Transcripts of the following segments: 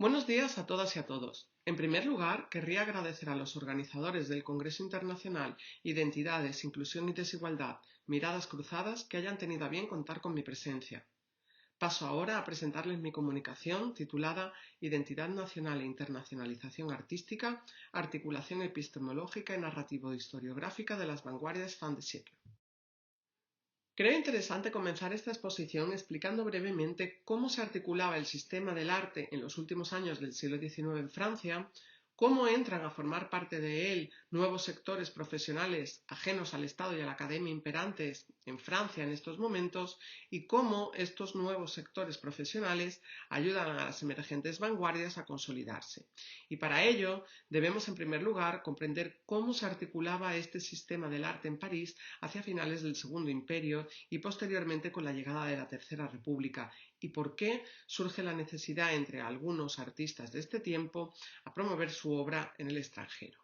Buenos días a todas y a todos. En primer lugar, querría agradecer a los organizadores del Congreso Internacional Identidades, Inclusión y Desigualdad, Miradas Cruzadas, que hayan tenido a bien contar con mi presencia. Paso ahora a presentarles mi comunicación titulada Identidad nacional e internacionalización artística, articulación epistemológica y narrativo-historiográfica de las vanguardias fin de siglo. Creo interesante comenzar esta exposición explicando brevemente cómo se articulaba el sistema del arte en los últimos años del siglo XIX en Francia, cómo entran a formar parte de él nuevos sectores profesionales ajenos al Estado y a la academia imperantes en Francia en estos momentos y cómo estos nuevos sectores profesionales ayudan a las emergentes vanguardias a consolidarse. Y para ello debemos en primer lugar comprender cómo se articulaba este sistema del arte en París hacia finales del Segundo Imperio y posteriormente con la llegada de la Tercera República, y por qué surge la necesidad entre algunos artistas de este tiempo a promover su obra en el extranjero.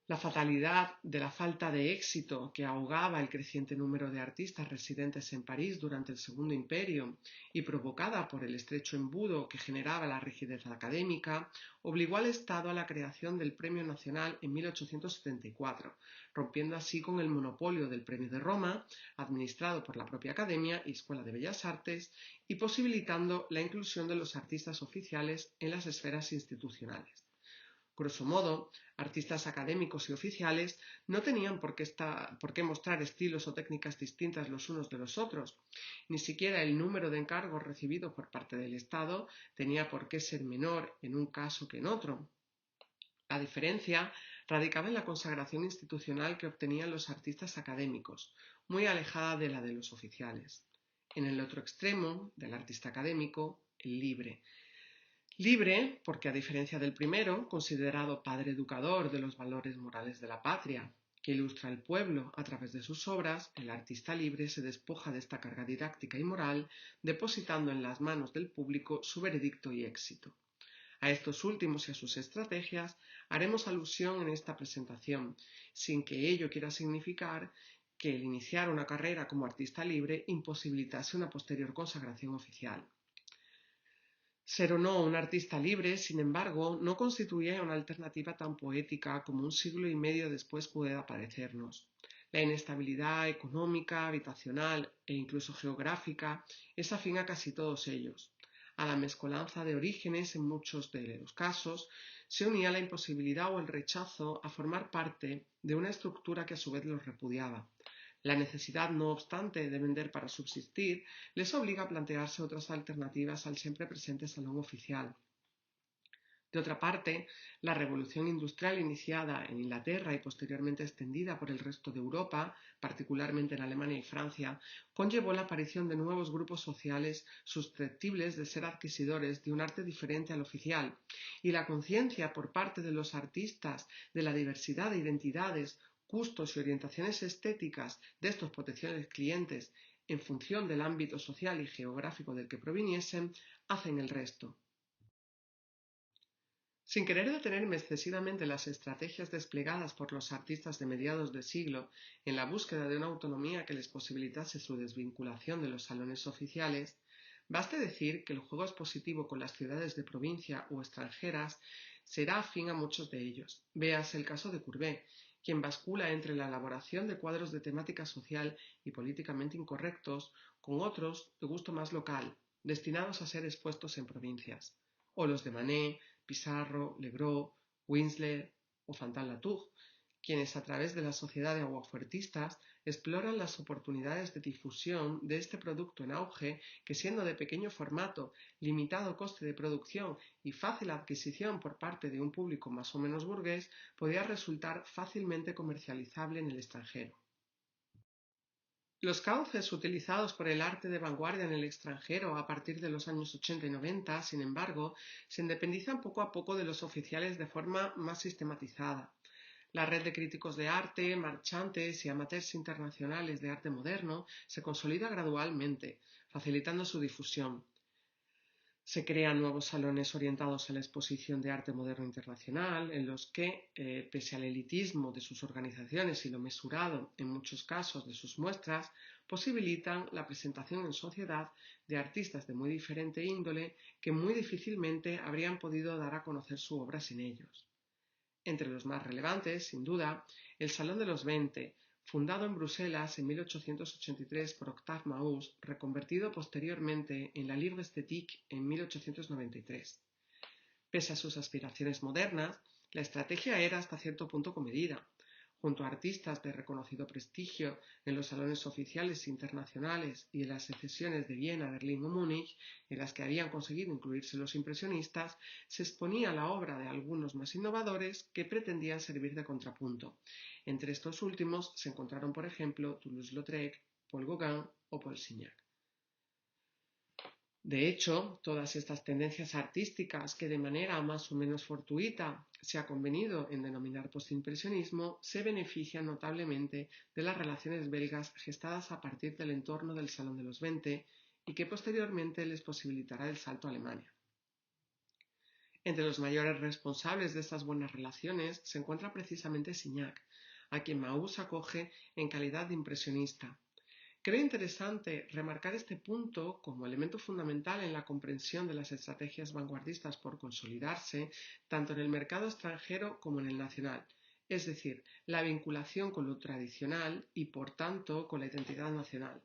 La fatalidad de la falta de éxito que ahogaba el creciente número de artistas residentes en París durante el Segundo Imperio y provocada por el estrecho embudo que generaba la rigidez académica, obligó al Estado a la creación del Premio Nacional en 1874, rompiendo así con el monopolio del Premio de Roma, administrado por la propia Academia y Escuela de Bellas Artes, y posibilitando la inclusión de los artistas oficiales en las esferas institucionales. Grosso modo, artistas académicos y oficiales no tenían por qué mostrar estilos o técnicas distintas los unos de los otros. Ni siquiera el número de encargos recibidos por parte del Estado tenía por qué ser menor en un caso que en otro. La diferencia radicaba en la consagración institucional que obtenían los artistas académicos, muy alejada de la de los oficiales. En el otro extremo del artista académico, el libre. Libre porque, a diferencia del primero, considerado padre educador de los valores morales de la patria, que ilustra al pueblo a través de sus obras, el artista libre se despoja de esta carga didáctica y moral, depositando en las manos del público su veredicto y éxito. A estos últimos y a sus estrategias haremos alusión en esta presentación, sin que ello quiera significar que el iniciar una carrera como artista libre imposibilitase una posterior consagración oficial. Ser o no un artista libre, sin embargo, no constituía una alternativa tan poética como un siglo y medio después pueda parecernos. La inestabilidad económica, habitacional e incluso geográfica es afín a casi todos ellos. A la mezcolanza de orígenes, en muchos de los casos, se unía la imposibilidad o el rechazo a formar parte de una estructura que a su vez los repudiaba. La necesidad, no obstante, de vender para subsistir les obliga a plantearse otras alternativas al siempre presente salón oficial. De otra parte, la revolución industrial iniciada en Inglaterra y posteriormente extendida por el resto de Europa, particularmente en Alemania y Francia, conllevó la aparición de nuevos grupos sociales susceptibles de ser adquisidores de un arte diferente al oficial, y la conciencia por parte de los artistas de la diversidad de identidades, gustos y orientaciones estéticas de estos potenciales clientes en función del ámbito social y geográfico del que proviniesen, hacen el resto. Sin querer detenerme excesivamente en las estrategias desplegadas por los artistas de mediados de siglo en la búsqueda de una autonomía que les posibilitase su desvinculación de los salones oficiales, baste decir que el juego expositivo con las ciudades de provincia o extranjeras será afín a muchos de ellos. Véase el caso de Courbet, quien bascula entre la elaboración de cuadros de temática social y políticamente incorrectos con otros de gusto más local, destinados a ser expuestos en provincias, o los de Manet, Pissarro, Legros, Winslet o Fantin-Latour, quienes a través de la Sociedad de Aguafuertistas exploran las oportunidades de difusión de este producto en auge que, siendo de pequeño formato, limitado coste de producción y fácil adquisición por parte de un público más o menos burgués, podía resultar fácilmente comercializable en el extranjero. Los cauces utilizados por el arte de vanguardia en el extranjero a partir de los años 80 y 90, sin embargo, se independizan poco a poco de los oficiales de forma más sistematizada. La red de críticos de arte, marchantes y amateurs internacionales de arte moderno se consolida gradualmente, facilitando su difusión. Se crean nuevos salones orientados a la exposición de arte moderno internacional, en los que, pese al elitismo de sus organizaciones y lo mesurado, en muchos casos, de sus muestras, posibilitan la presentación en sociedad de artistas de muy diferente índole que muy difícilmente habrían podido dar a conocer su obra sin ellos. Entre los más relevantes, sin duda, el Salón de los 20, fundado en Bruselas en 1883 por Octave Mauss, reconvertido posteriormente en la Libre Esthétique en 1893. Pese a sus aspiraciones modernas, la estrategia era hasta cierto punto comedida. Junto a artistas de reconocido prestigio en los salones oficiales internacionales y en las secesiones de Viena, Berlín o Múnich, en las que habían conseguido incluirse los impresionistas, se exponía la obra de algunos más innovadores que pretendían servir de contrapunto. Entre estos últimos se encontraron, por ejemplo, Toulouse-Lautrec, Paul Gauguin o Paul Signac. De hecho, todas estas tendencias artísticas que de manera más o menos fortuita se ha convenido en denominar postimpresionismo se benefician notablemente de las relaciones belgas gestadas a partir del entorno del Salón de los 20 y que posteriormente les posibilitará el salto a Alemania. Entre los mayores responsables de estas buenas relaciones se encuentra precisamente Signac, a quien Mauss acoge en calidad de impresionista. Creo interesante remarcar este punto como elemento fundamental en la comprensión de las estrategias vanguardistas por consolidarse tanto en el mercado extranjero como en el nacional, es decir, la vinculación con lo tradicional y por tanto con la identidad nacional.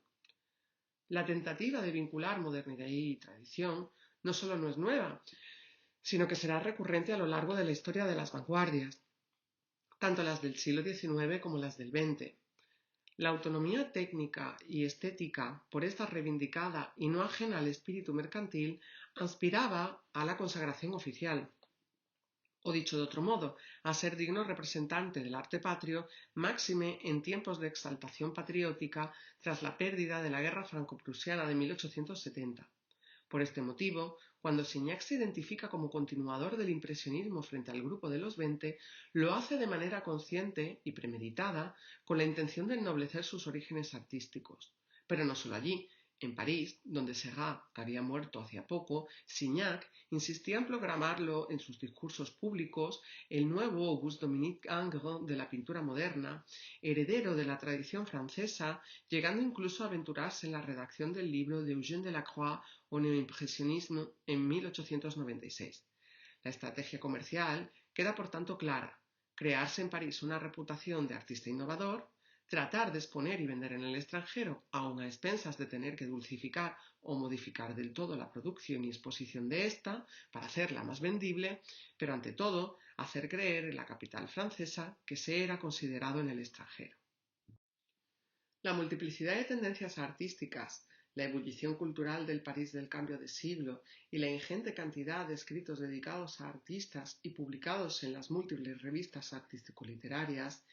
La tentativa de vincular modernidad y tradición no solo no es nueva, sino que será recurrente a lo largo de la historia de las vanguardias, tanto las del siglo XIX como las del XX. La autonomía técnica y estética, por esta reivindicada y no ajena al espíritu mercantil, aspiraba a la consagración oficial, o dicho de otro modo, a ser digno representante del arte patrio, máxime en tiempos de exaltación patriótica tras la pérdida de la Guerra Franco-Prusiana de 1870. Por este motivo, cuando Signac se identifica como continuador del impresionismo frente al grupo de los 20, lo hace de manera consciente y premeditada, con la intención de ennoblecer sus orígenes artísticos. Pero no solo allí. En París, donde Seurat había muerto hacía poco, Signac insistía en proclamarlo en sus discursos públicos el nuevo Auguste-Dominique Ingres de la pintura moderna, heredero de la tradición francesa, llegando incluso a aventurarse en la redacción del libro de Eugène Delacroix o neoimpresionismo en 1896. La estrategia comercial queda por tanto clara: crearse en París una reputación de artista innovador, tratar de exponer y vender en el extranjero, aun a expensas de tener que dulcificar o modificar del todo la producción y exposición de esta para hacerla más vendible, pero ante todo hacer creer en la capital francesa que se era considerado en el extranjero. La multiplicidad de tendencias artísticas, la ebullición cultural del París del cambio de siglo y la ingente cantidad de escritos dedicados a artistas y publicados en las múltiples revistas artístico-literarias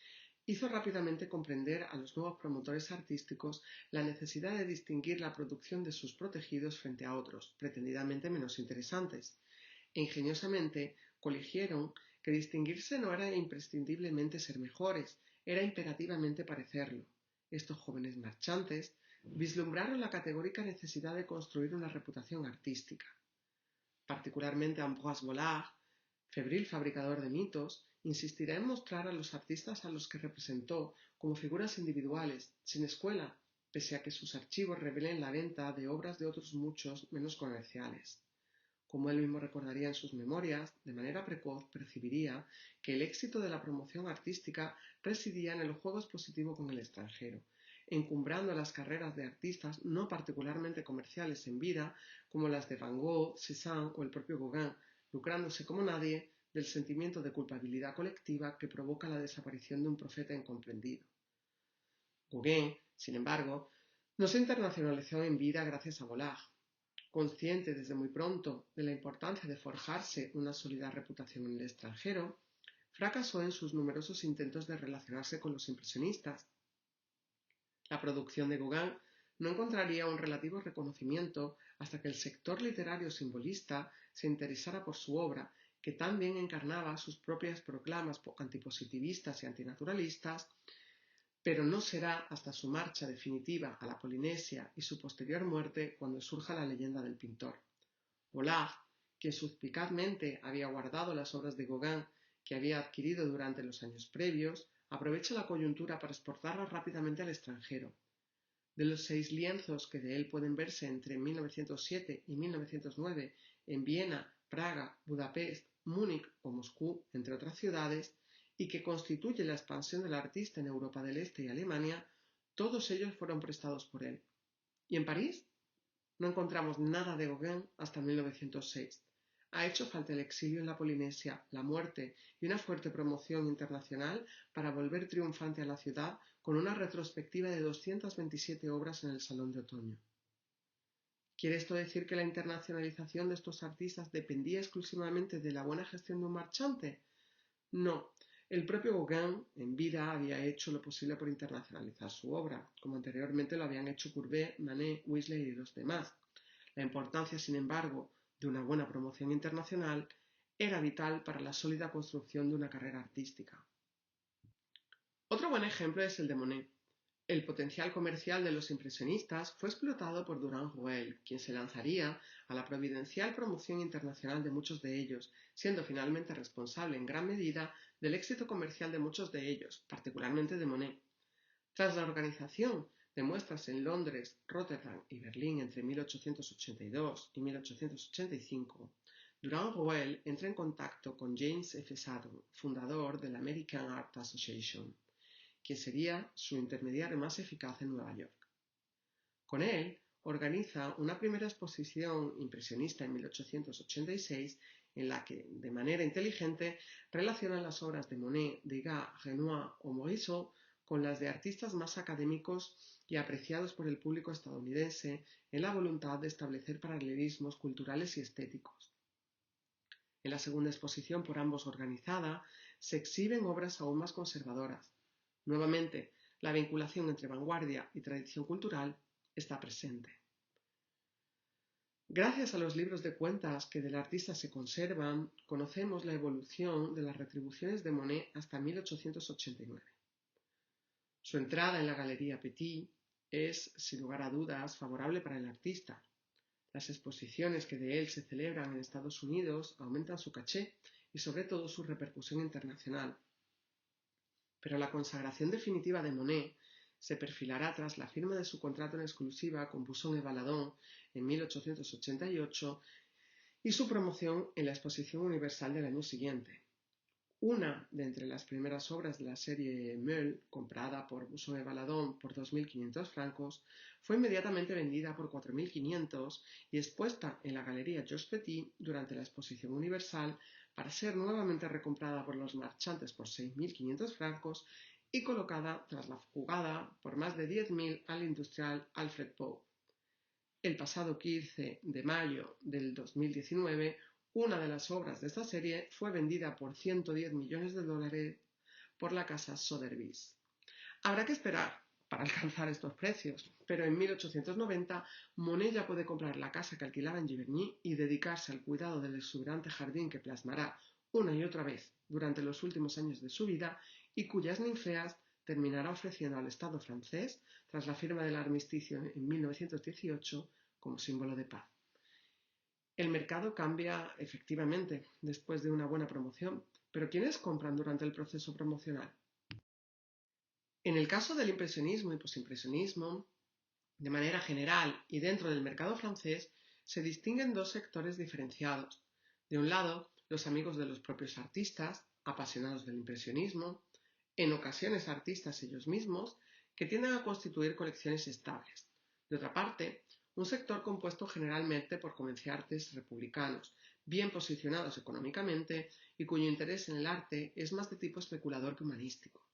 hizo rápidamente comprender a los nuevos promotores artísticos la necesidad de distinguir la producción de sus protegidos frente a otros, pretendidamente menos interesantes, e ingeniosamente coligieron que distinguirse no era imprescindiblemente ser mejores, era imperativamente parecerlo. Estos jóvenes marchantes vislumbraron la categórica necesidad de construir una reputación artística. Particularmente Ambroise Vollard, febril fabricador de mitos, insistirá en mostrar a los artistas a los que representó como figuras individuales, sin escuela, pese a que sus archivos revelen la venta de obras de otros muchos menos comerciales. Como él mismo recordaría en sus memorias, de manera precoz percibiría que el éxito de la promoción artística residía en el juego expositivo con el extranjero, encumbrando las carreras de artistas no particularmente comerciales en vida, como las de Van Gogh, Cézanne o el propio Gauguin, lucrándose como nadie del sentimiento de culpabilidad colectiva que provoca la desaparición de un profeta incomprendido. Gauguin, sin embargo, no se internacionalizó en vida gracias a Vollard. Consciente desde muy pronto de la importancia de forjarse una sólida reputación en el extranjero, fracasó en sus numerosos intentos de relacionarse con los impresionistas. La producción de Gauguin no encontraría un relativo reconocimiento hasta que el sector literario simbolista se interesara por su obra, que tan bien encarnaba sus propias proclamas antipositivistas y antinaturalistas, pero no será hasta su marcha definitiva a la Polinesia y su posterior muerte cuando surja la leyenda del pintor. Olah, que suspicazmente había guardado las obras de Gauguin que había adquirido durante los años previos, aprovecha la coyuntura para exportarlas rápidamente al extranjero. De los 6 lienzos que de él pueden verse entre 1907 y 1909 en Viena, Praga, Budapest, Múnich o Moscú, entre otras ciudades, y que constituye la expansión del artista en Europa del Este y Alemania, todos ellos fueron prestados por él. ¿Y en París? No encontramos nada de Gauguin hasta 1906. Ha hecho falta el exilio en la Polinesia, la muerte y una fuerte promoción internacional para volver triunfante a la ciudad con una retrospectiva de 227 obras en el Salón de Otoño. ¿Quiere esto decir que la internacionalización de estos artistas dependía exclusivamente de la buena gestión de un marchante? No. El propio Gauguin, en vida, había hecho lo posible por internacionalizar su obra, como anteriormente lo habían hecho Courbet, Manet, Whistler y los demás. La importancia, sin embargo, de una buena promoción internacional era vital para la sólida construcción de una carrera artística. Otro buen ejemplo es el de Monet. El potencial comercial de los impresionistas fue explotado por Durand Ruel, quien se lanzaría a la providencial promoción internacional de muchos de ellos, siendo finalmente responsable en gran medida del éxito comercial de muchos de ellos, particularmente de Monet. Tras la organización de muestras en Londres, Rotterdam y Berlín entre 1882 y 1885, Durand Ruel entra en contacto con James F. Sutton, fundador de la American Art Association, quien sería su intermediario más eficaz en Nueva York. Con él organiza una primera exposición impresionista en 1886 en la que, de manera inteligente, relaciona las obras de Monet, Degas, Renoir o Morisot con las de artistas más académicos y apreciados por el público estadounidense en la voluntad de establecer paralelismos culturales y estéticos. En la segunda exposición por ambos organizada, se exhiben obras aún más conservadoras. Nuevamente, la vinculación entre vanguardia y tradición cultural está presente. Gracias a los libros de cuentas que del artista se conservan, conocemos la evolución de las retribuciones de Monet hasta 1889. Su entrada en la Galería Petit es, sin lugar a dudas, favorable para el artista. Las exposiciones que de él se celebran en Estados Unidos aumentan su caché y sobre todo su repercusión internacional. Pero la consagración definitiva de Monet se perfilará tras la firma de su contrato en exclusiva con Buisson et Valadon en 1888 y su promoción en la Exposición Universal del año siguiente. Una de entre las primeras obras de la serie Meul, comprada por Buisson et Valadon por 2.500 francos, fue inmediatamente vendida por 4.500 y expuesta en la Galería Georges Petit durante la Exposición Universal para ser nuevamente recomprada por los marchantes por 6.500 francos y colocada tras la jugada por más de 10.000 al industrial Alfred Pope. El pasado 15 de mayo del 2019, una de las obras de esta serie fue vendida por 110 millones de dólares por la casa Sotheby's. Habrá que esperar para alcanzar estos precios, pero en 1890 Monet ya puede comprar la casa que alquilaba en Giverny y dedicarse al cuidado del exuberante jardín que plasmará una y otra vez durante los últimos años de su vida y cuyas ninfeas terminará ofreciendo al Estado francés tras la firma del armisticio en 1918 como símbolo de paz. El mercado cambia efectivamente después de una buena promoción, pero ¿quiénes compran durante el proceso promocional? En el caso del impresionismo y posimpresionismo, de manera general y dentro del mercado francés, se distinguen dos sectores diferenciados. De un lado, los amigos de los propios artistas, apasionados del impresionismo, en ocasiones artistas ellos mismos, que tienden a constituir colecciones estables. De otra parte, un sector compuesto generalmente por comerciantes republicanos, bien posicionados económicamente y cuyo interés en el arte es más de tipo especulador que humanístico.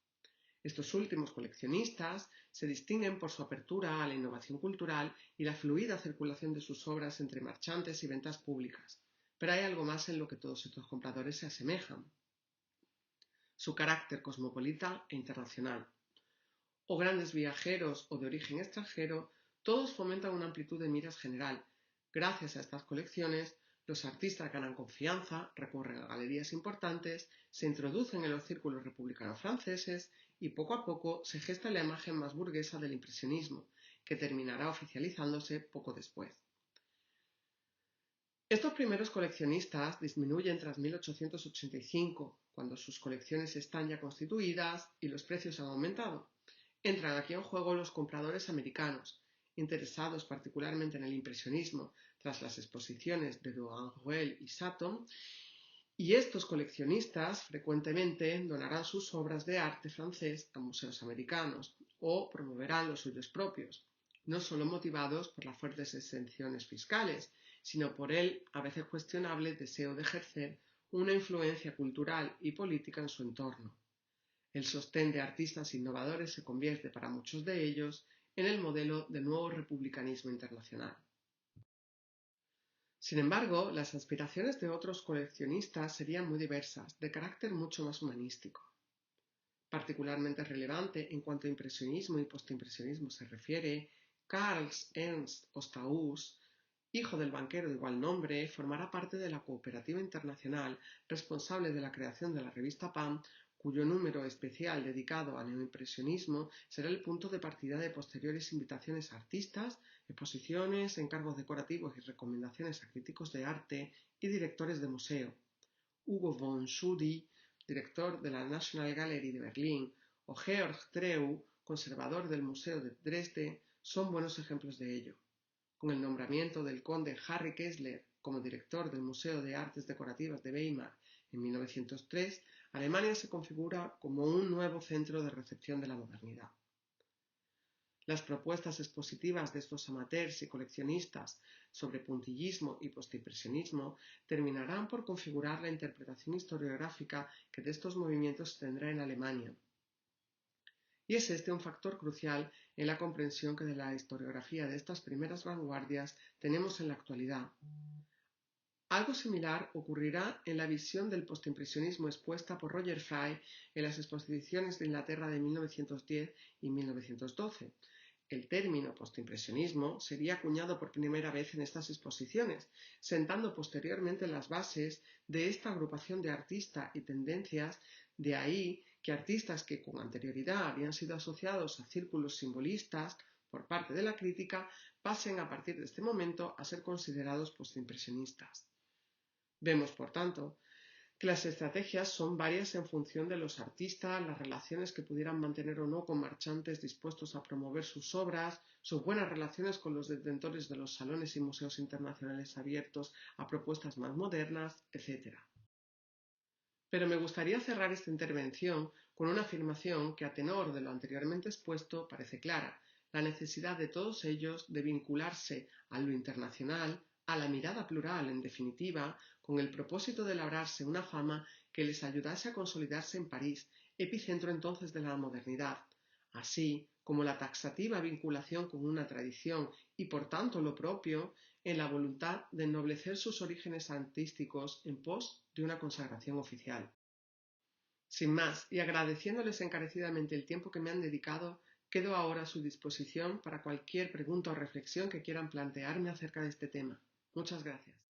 Estos últimos coleccionistas se distinguen por su apertura a la innovación cultural y la fluida circulación de sus obras entre marchantes y ventas públicas, pero hay algo más en lo que todos estos compradores se asemejan: su carácter cosmopolita e internacional. O grandes viajeros o de origen extranjero, todos fomentan una amplitud de miras general. Gracias a estas colecciones, los artistas ganan confianza, recurren a galerías importantes, se introducen en los círculos republicanos franceses y poco a poco se gesta la imagen más burguesa del impresionismo, que terminará oficializándose poco después. Estos primeros coleccionistas disminuyen tras 1885, cuando sus colecciones están ya constituidas y los precios han aumentado. Entran aquí en juego los compradores americanos, interesados particularmente en el impresionismo tras las exposiciones de Douin-Rouel y Sutton, y estos coleccionistas frecuentemente donarán sus obras de arte francés a museos americanos o promoverán los suyos propios, no solo motivados por las fuertes exenciones fiscales, sino por el a veces cuestionable deseo de ejercer una influencia cultural y política en su entorno. El sostén de artistas innovadores se convierte para muchos de ellos en el modelo del nuevo republicanismo internacional. Sin embargo, las aspiraciones de otros coleccionistas serían muy diversas, de carácter mucho más humanístico. Particularmente relevante en cuanto a impresionismo y postimpresionismo se refiere, Karl Ernst Ostahus, hijo del banquero de igual nombre, formará parte de la cooperativa internacional responsable de la creación de la revista PAM, cuyo número especial dedicado al neoimpresionismo será el punto de partida de posteriores invitaciones a artistas, exposiciones, encargos decorativos y recomendaciones a críticos de arte y directores de museo. Hugo von Schudy, director de la National Gallery de Berlín, o Georg Treu, conservador del Museo de Dresde, son buenos ejemplos de ello. Con el nombramiento del conde Harry Kessler como director del Museo de Artes Decorativas de Weimar en 1903, Alemania se configura como un nuevo centro de recepción de la modernidad. Las propuestas expositivas de estos amateurs y coleccionistas sobre puntillismo y postimpresionismo terminarán por configurar la interpretación historiográfica que de estos movimientos se tendrá en Alemania. Y es este un factor crucial en la comprensión que de la historiografía de estas primeras vanguardias tenemos en la actualidad. Algo similar ocurrirá en la visión del postimpresionismo expuesta por Roger Fry en las exposiciones de Inglaterra de 1910 y 1912. El término postimpresionismo sería acuñado por primera vez en estas exposiciones, sentando posteriormente las bases de esta agrupación de artistas y tendencias, de ahí que artistas que con anterioridad habían sido asociados a círculos simbolistas por parte de la crítica pasen a partir de este momento a ser considerados postimpresionistas. Vemos, por tanto, que las estrategias son varias en función de los artistas, las relaciones que pudieran mantener o no con marchantes dispuestos a promover sus obras, sus buenas relaciones con los detentores de los salones y museos internacionales abiertos a propuestas más modernas, etc. Pero me gustaría cerrar esta intervención con una afirmación que, a tenor de lo anteriormente expuesto, parece clara: la necesidad de todos ellos de vincularse a lo internacional, a la mirada plural, en definitiva, con el propósito de labrarse una fama que les ayudase a consolidarse en París, epicentro entonces de la modernidad, así como la taxativa vinculación con una tradición y, por tanto, lo propio, en la voluntad de ennoblecer sus orígenes artísticos en pos de una consagración oficial. Sin más, y agradeciéndoles encarecidamente el tiempo que me han dedicado, quedo ahora a su disposición para cualquier pregunta o reflexión que quieran plantearme acerca de este tema. Muchas gracias.